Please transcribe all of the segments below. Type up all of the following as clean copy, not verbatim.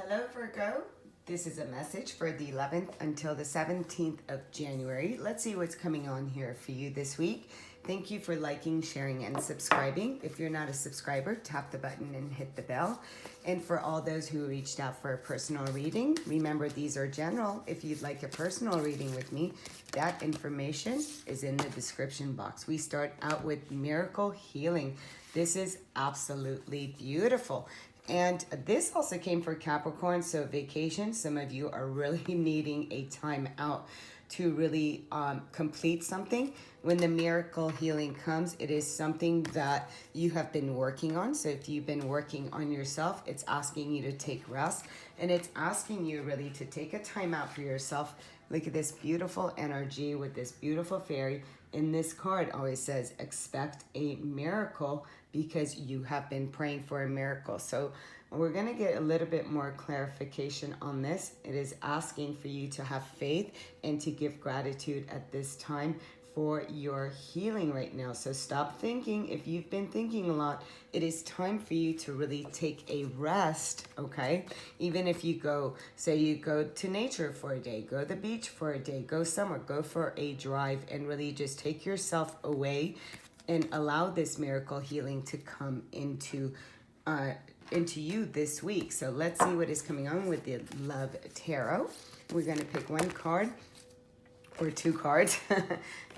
Hello, Virgo. This is a message for the 11th until the 17th of January. Let's see what's coming on here for you this week. Thank you for liking, sharing, and subscribing. If you're not a subscriber, tap the button and hit the bell. And for all those who reached out for a personal reading, remember these are general. If you'd like a personal reading with me, that information is in the description box. We start out with miracle healing. This is absolutely beautiful. And this also came for Capricorn, so vacation. Some of you are really needing a time out to really complete something. When the miracle healing comes, it is something that you have been working on. So if you've been working on yourself, it's asking you to take rest. And it's asking you really to take a time out for yourself. Look at this beautiful energy with this beautiful fairy. And this card always says, expect a miracle, because you have been praying for a miracle. So we're going to get a little bit more clarification on this. It is asking for you to have faith and to give gratitude at this time for your healing right now. So stop thinking. If you've been thinking a lot, it is time for you to really take a rest, okay? Even if you go, say you go to nature for a day, go to the beach for a day, go somewhere, go for a drive, and really just take yourself away and allow this miracle healing to come into you this week. So let's see what is coming on with the Love Tarot. We're going to pick one card or two cards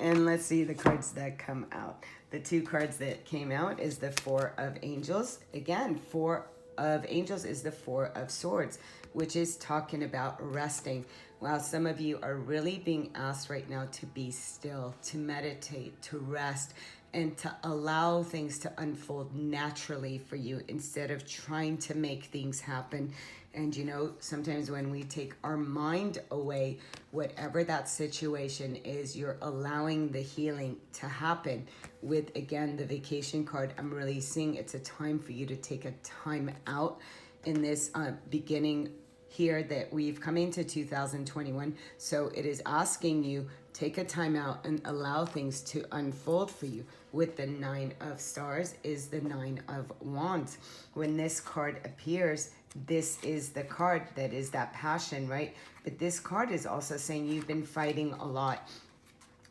and let's see the cards that come out. The two cards that came out is the Four of Angels. Again, Four of Angels is the Four of Swords, which is talking about resting. Wow, some of you are really being asked right now to be still, to meditate, to rest, and to allow things to unfold naturally for you instead of trying to make things happen. And you know, sometimes when we take our mind away, whatever that situation is, you're allowing the healing to happen. With, again, the vacation card, I'm really seeing it's a time for you to take a time out in this beginning here that we've come into 2021. So it is asking you, take a time out and allow things to unfold for you. With the Nine of Stars is the Nine of Wands. When this card appears, this is the card that is that passion, right? But this card is also saying you've been fighting a lot.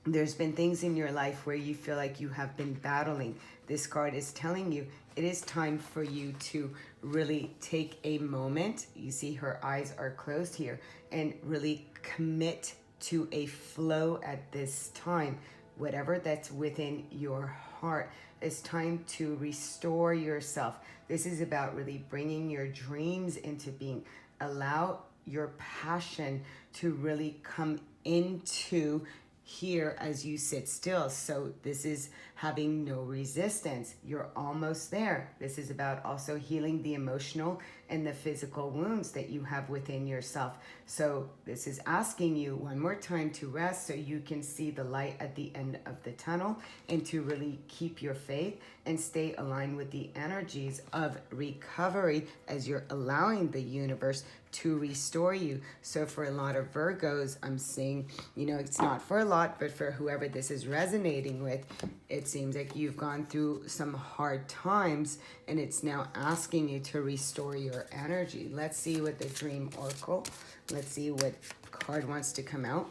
There's been things in your life where you feel like you have been battling. This card is telling you it is time for you to really take a moment. You see her eyes are closed here, and really commit to a flow at this time. Whatever that's within your heart, it's time to restore yourself. This is about really bringing your dreams into being. Allow your passion to really come into here as you sit still. So this is having no resistance. You're almost there. This is about also healing the emotional and the physical wounds that you have within yourself. So this is asking you one more time to rest so you can see the light at the end of the tunnel, and to really keep your faith and stay aligned with the energies of recovery as you're allowing the universe to restore you. So for a lot of Virgos, I'm seeing, you know, it's not for a lot, but for whoever this is resonating with, it seems like you've gone through some hard times and it's now asking you to restore your energy. Let's see what the Dream Oracle, let's see what card wants to come out.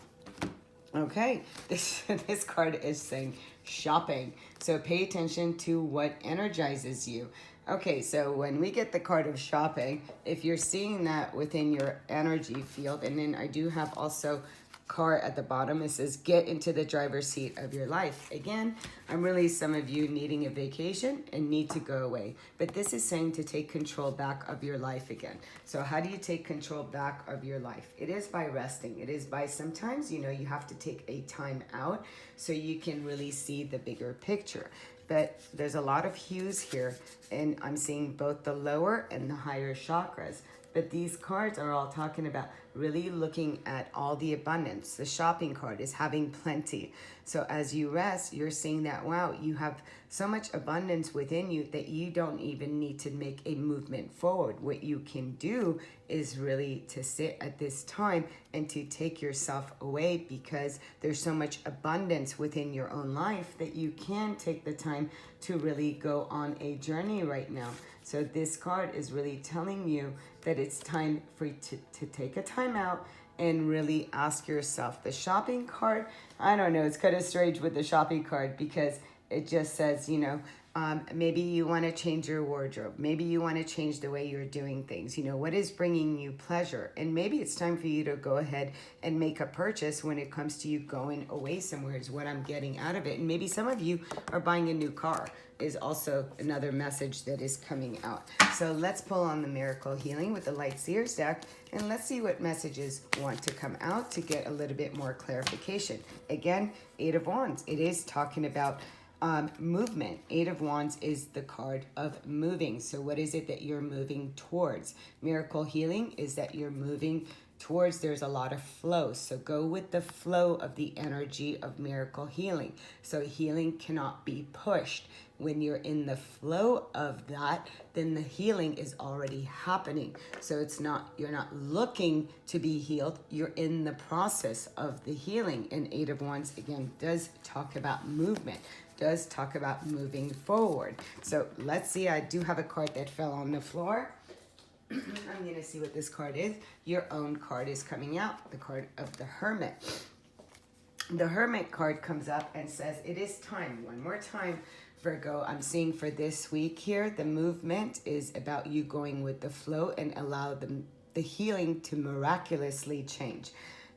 Okay, this card is saying shopping. So pay attention to what energizes you. Okay, so when we get the card of shopping, if you're seeing that within your energy field, and then I do have also car at the bottom, it says get into the driver's seat of your life. Again, I'm really some of you needing a vacation and need to go away. But this is saying to take control back of your life again. So how do you take control back of your life? It is by resting. It is by sometimes, you know, you have to take a time out so you can really see the bigger picture. But there's a lot of hues here, and I'm seeing both the lower and the higher chakras. But these cards are all talking about really looking at all the abundance. The shopping card is having plenty. So as you rest, you're seeing that, wow, you have so much abundance within you that you don't even need to make a movement forward. What you can do is really to sit at this time and to take yourself away, because there's so much abundance within your own life that you can take the time to really go on a journey right now. So this card is really telling you that it's time for you to take a time out and really ask yourself. The shopping card, I don't know, it's kind of strange with the shopping card because it just says, maybe you want to change your wardrobe. Maybe you want to change the way you're doing things. What is bringing you pleasure? And maybe it's time for you to go ahead and make a purchase when it comes to you going away somewhere is what I'm getting out of it. And maybe some of you are buying a new car is also another message that is coming out. So let's pull on the Miracle Healing with the Light Seers deck, and let's see what messages want to come out to get a little bit more clarification. Again, Eight of Wands. It is talking about movement. Eight of Wands is the card of moving. So what is it that you're moving towards? Miracle Healing is that you're moving towards, there's a lot of flow. So go with the flow of the energy of Miracle Healing. So healing cannot be pushed. When you're in the flow of that, then the healing is already happening. So you're not looking to be healed. You're in the process of the healing. And Eight of Wands, again, does talk about movement, does talk about moving forward. So let's see, I do have a card that fell on the floor. I'm going to see what this card is. Your own card is coming out, the card of the Hermit. The Hermit card comes up and says, it is time. One more time, Virgo. I'm seeing for this week here, the movement is about you going with the flow and allow the healing to miraculously change.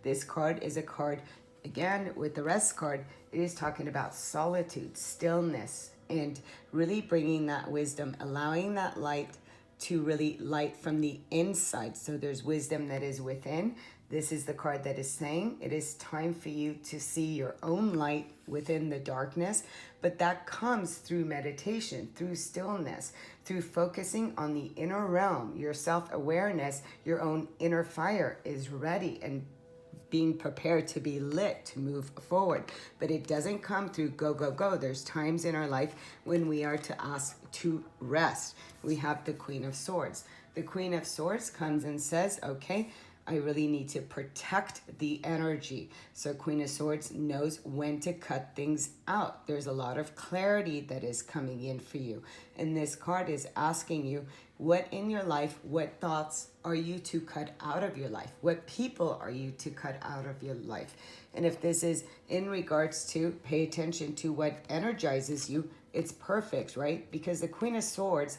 This card is a card, again, with the Rest card, it is talking about solitude, stillness, and really bringing that wisdom, allowing that light to really light from the inside. So there's wisdom that is within. This is the card that is saying it is time for you to see your own light within the darkness, but that comes through meditation, through stillness, through focusing on the inner realm, your self-awareness, your own inner fire is ready and being prepared to be lit, to move forward. But it doesn't come through go, go, go. There's times in our life when we are to ask to rest. We have the Queen of Swords. The Queen of Swords comes and says, okay, I really need to protect the energy. So Queen of Swords knows when to cut things out. There's a lot of clarity that is coming in for you. And this card is asking you, what in your life, what thoughts are you to cut out of your life? What people are you to cut out of your life? And if this is in regards to pay attention to what energizes you, it's perfect, right? Because the Queen of Swords,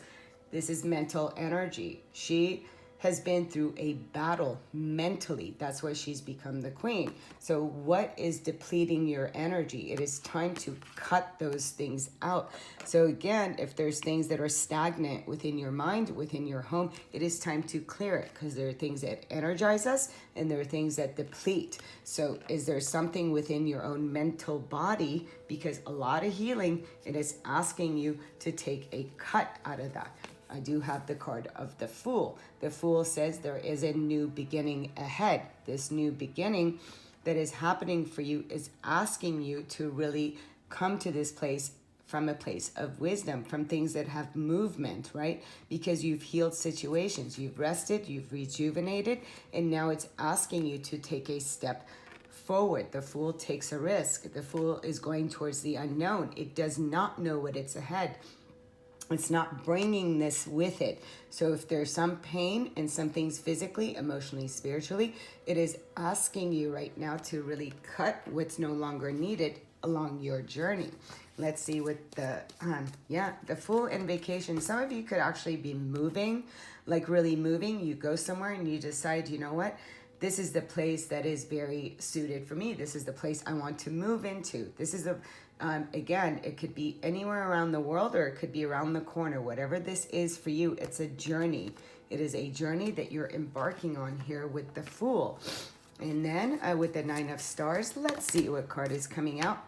this is mental energy. She has been through a battle mentally. That's why she's become the queen. So what is depleting your energy? It is time to cut those things out. So again, if there's things that are stagnant within your mind, within your home, it is time to clear it, because there are things that energize us and there are things that deplete. So is there something within your own mental body? Because a lot of healing, it is asking you to take a cut out of that. I do have the card of the Fool. The Fool says there is a new beginning ahead. This new beginning that is happening for you is asking you to really come to this place from a place of wisdom, from things that have movement, right? Because you've healed situations, you've rested, you've rejuvenated, and now it's asking you to take a step forward. The Fool takes a risk. The Fool is going towards the unknown. It does not know what it's ahead. It's not bringing this with it. So if there's some pain and some things physically, emotionally, spiritually, it is asking you right now to really cut what's no longer needed along your journey. Let's see what the Fool and vacation. Some of you could actually be moving, like really moving. You go somewhere and you decide, you know what? This is the place that is very suited for me. This is the place I want to move into. This is again, it could be anywhere around the world or it could be around the corner. Whatever this is for you, it's a journey. It is a journey that you're embarking on here with the Fool. And then with the Nine of Stars, let's see what card is coming out.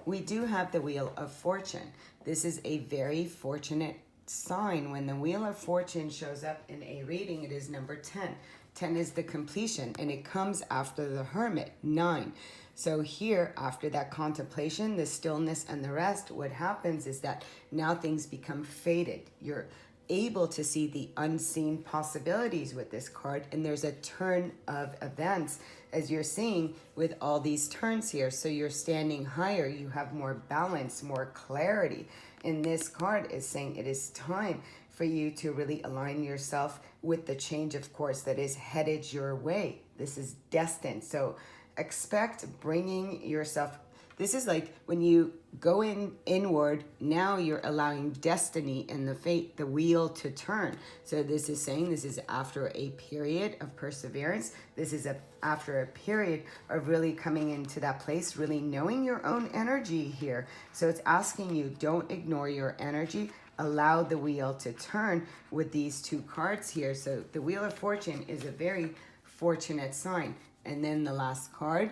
We do have the Wheel of Fortune. This is a very fortunate sign. When the Wheel of Fortune shows up in a reading, it is number 10. 10 is the completion, and it comes after the Hermit, 9. So here, after that contemplation, the stillness and the rest, what happens is that now things become faded. You're able to see the unseen possibilities with this card, and there's a turn of events as you're seeing with all these turns here. So you're standing higher, you have more balance, more clarity. And this card is saying it is time for you to really align yourself with the change, of course, that is headed your way. This is destined. So expect bringing yourself. This is like when you go inward, now you're allowing destiny and the fate, the wheel to turn. So this is saying this is after a period of perseverance. This is after a period of really coming into that place, really knowing your own energy here. So it's asking you, don't ignore your energy. Allow the wheel to turn with these two cards here. So the Wheel of Fortune is a very fortunate sign. And then the last card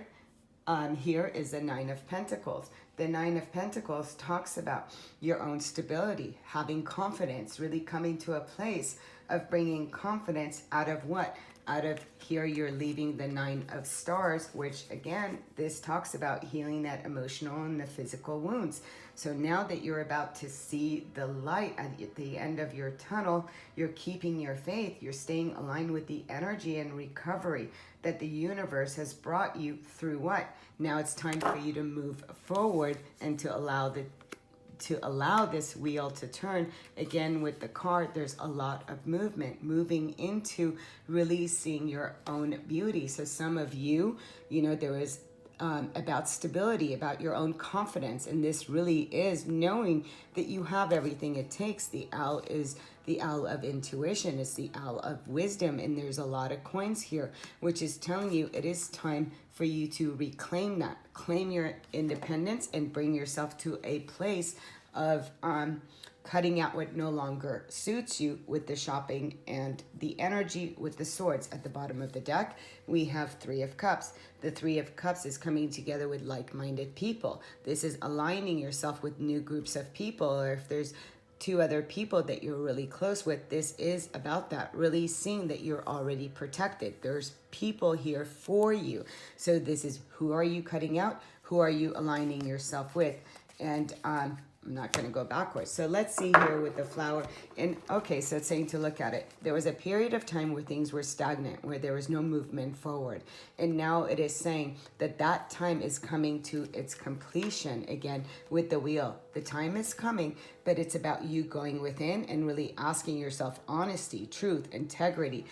here is the Nine of Pentacles. The Nine of Pentacles talks about your own stability, having confidence, really coming to a place of bringing confidence out of what? Out of here, you're leaving the Nine of Stars, which again, this talks about healing that emotional and the physical wounds. So now that you're about to see the light at the end of your tunnel, you're keeping your faith, you're staying aligned with the energy and recovery that the universe has brought you through what? Now it's time for you to move forward and to allow this wheel to turn. Again, with the card, there's a lot of movement, moving into releasing your own beauty. So some of you, there was about stability, about your own confidence. And this really is knowing that you have everything it takes. The owl is the owl of intuition. It's the owl of wisdom. And there's a lot of coins here, which is telling you it is time for you to reclaim that, claim your independence and bring yourself to a place of cutting out what no longer suits you with the shopping and the energy with the swords. At the bottom of the deck, we have Three of Cups. The Three of Cups is coming together with like-minded people. This is aligning yourself with new groups of people, or if there's two other people that you're really close with, this is about that, really seeing that you're already protected. There's people here for you. So this is, who are you cutting out? Who are you aligning yourself with? And I'm not going to go backwards. So let's see here with the flower. And okay, so it's saying to look at it. There was a period of time where things were stagnant, where there was no movement forward. And now it is saying that that time is coming to its completion again with the wheel. The time is coming, but it's about you going within and really asking yourself honesty, truth, integrity,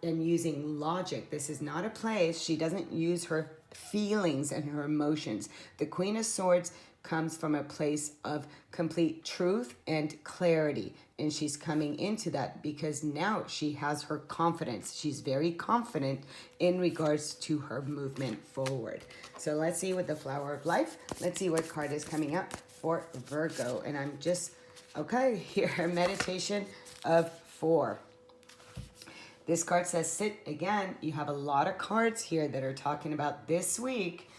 and using logic. This is not a place. She doesn't use her feelings and her emotions. The Queen of Swords comes from a place of complete truth and clarity. And she's coming into that because now she has her confidence. She's very confident in regards to her movement forward. So let's see with the Flower of Life. Let's see what card is coming up for Virgo. And I'm just, okay, here, meditation of 4. This card says sit again. You have a lot of cards here that are talking about this week.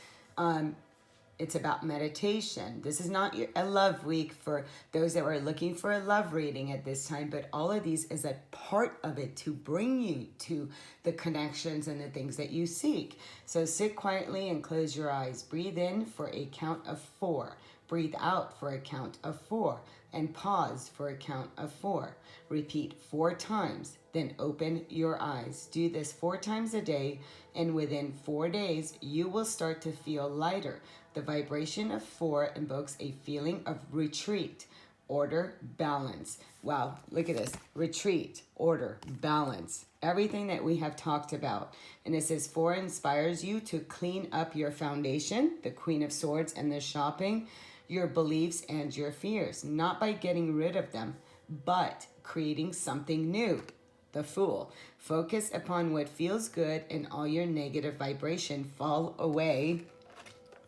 It's about meditation. This is not a love week for those that are looking for a love reading at this time, but all of these is a part of it to bring you to the connections and the things that you seek. So sit quietly and close your eyes. Breathe in for a count of 4. Breathe out for a count of 4. And pause for a count of 4. Repeat 4 times, then open your eyes. Do this 4 times a day, and within 4 days, you will start to feel lighter. The vibration of 4 invokes a feeling of retreat, order, balance. Wow, look at this. Retreat, order, balance. Everything that we have talked about. And it says 4 inspires you to clean up your foundation, the Queen of Swords and the shopping, your beliefs and your fears, not by getting rid of them, but creating something new. The Fool. Focus upon what feels good and all your negative vibration fall away.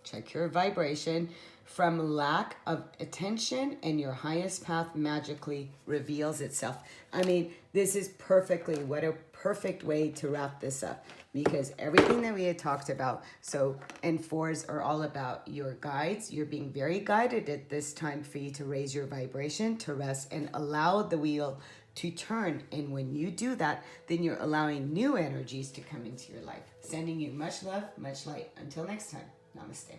Check your vibration from lack of attention, and your highest path magically reveals itself. I mean, this is perfectly, what a perfect way to wrap this up, because everything that we had talked about, so, and 4s are all about your guides. You're being very guided at this time for you to raise your vibration, to rest, and allow the wheel to turn. And when you do that, then you're allowing new energies to come into your life. Sending you much love, much light. Until next time, namaste.